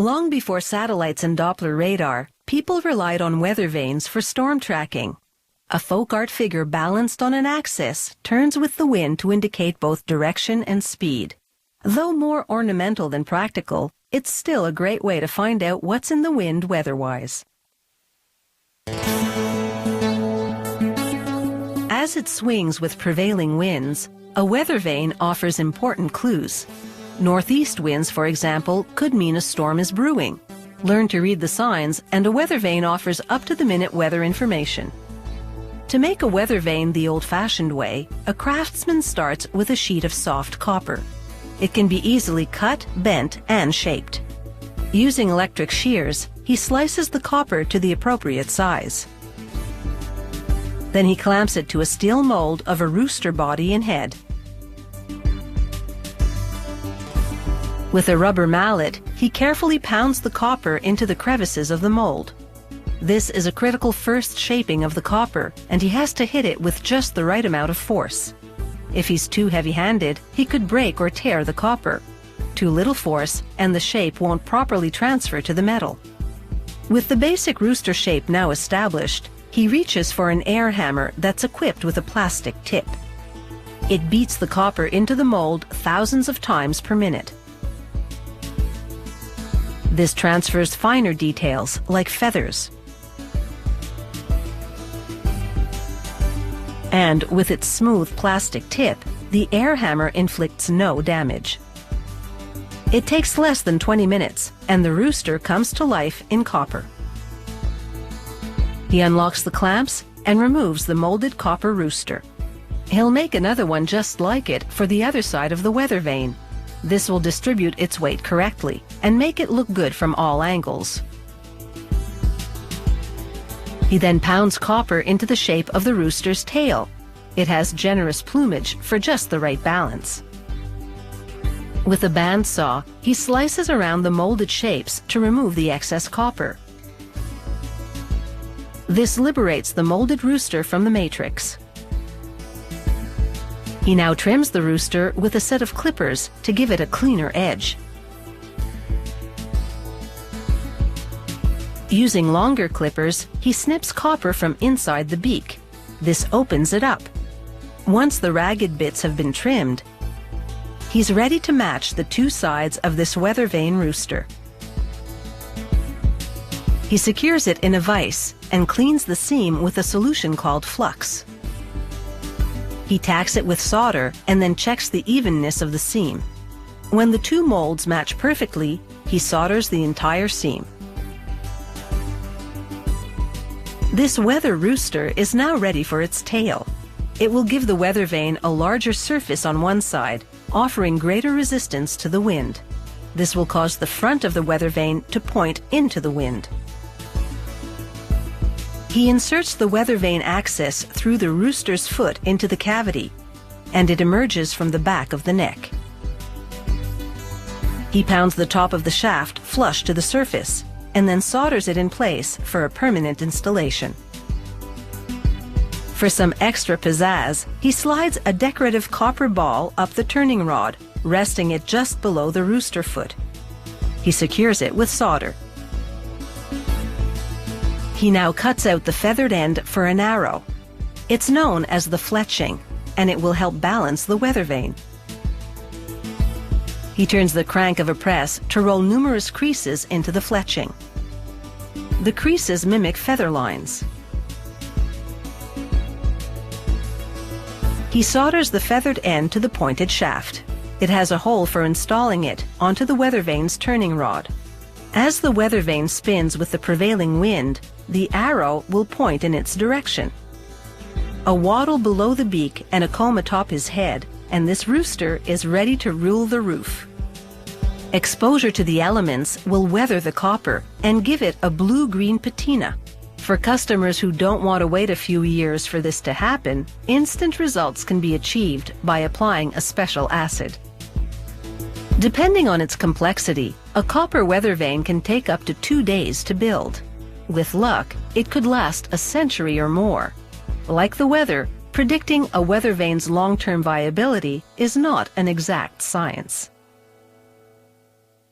Long before satellites and Doppler radar, people relied on weather vanes for storm tracking. A folk art figure balanced on an axis turns with the wind to indicate both direction and speed. Though more ornamental than practical, it's still a great way to find out what's in the wind weather-wise. As it swings with prevailing winds, a weather vane offers important clues. Northeast winds, for example, could mean a storm is brewing. Learn to read the signs, and a weather vane offers up-to-the-minute weather information. To make a weather vane the old-fashioned way, a craftsman starts with a sheet of soft copper. It can be easily cut, bent, and shaped. Using electric shears, he slices the copper to the appropriate size. Then he clamps it to a steel mold of a rooster body and head. With a rubber mallet, he carefully pounds the copper into the crevices of the mold. This is a critical first shaping of the copper, and he has to hit it with just the right amount of force. If he's too heavy-handed, he could break or tear the copper. Too little force, and the shape won't properly transfer to the metal. With the basic rooster shape now established, he reaches for an air hammer that's equipped with a plastic tip. It beats the copper into the mold thousands of times per minute. This transfers finer details, like feathers. And with its smooth plastic tip, the air hammer inflicts no damage. It takes less than 20 minutes, and the rooster comes to life in copper. He unlocks the clamps and removes the molded copper rooster. He'll make another one just like it for the other side of the weather vane. This will distribute its weight correctly and make it look good from all angles. He then pounds copper into the shape of the rooster's tail. It has generous plumage for just the right balance. With a bandsaw, he slices around the molded shapes to remove the excess copper. This liberates the molded rooster from the matrix. He now trims the rooster with a set of clippers to give it a cleaner edge. Using longer clippers, he snips copper from inside the beak. This opens it up. Once the ragged bits have been trimmed, he's ready to match the two sides of this weather vane rooster. He secures it in a vise and cleans the seam with a solution called flux. He tacks it with solder and then checks the evenness of the seam. When the two molds match perfectly, he solders the entire seam. This weather rooster is now ready for its tail. It will give the weather vane a larger surface on one side, offering greater resistance to the wind. This will cause the front of the weather vane to point into the wind. He inserts the weather vane axis through the rooster's foot into the cavity, and it emerges from the back of the neck. He pounds the top of the shaft flush to the surface, and then solders it in place for a permanent installation. For some extra pizzazz, he slides a decorative copper ball up the turning rod, resting it just below the rooster foot. He secures it with solder. He now cuts out the feathered end for an arrow. It's known as the fletching, and it will help balance the weather vane. He turns the crank of a press to roll numerous creases into the fletching. The creases mimic feather lines. He solders the feathered end to the pointed shaft. It has a hole for installing it onto the weather vane's turning rod. As the weather vane spins with the prevailing wind, the arrow will point in its direction. A wattle below the beak and a comb atop his head, and this rooster is ready to rule the roof. Exposure to the elements will weather the copper and give it a blue-green patina. For customers who don't want to wait a few years for this to happen, instant results can be achieved by applying a special acid. Depending on its complexity, a copper weather vane can take up to 2 days to build. With luck, it could last a century or more. Like the weather, predicting a weather vane's long-term viability is not an exact science.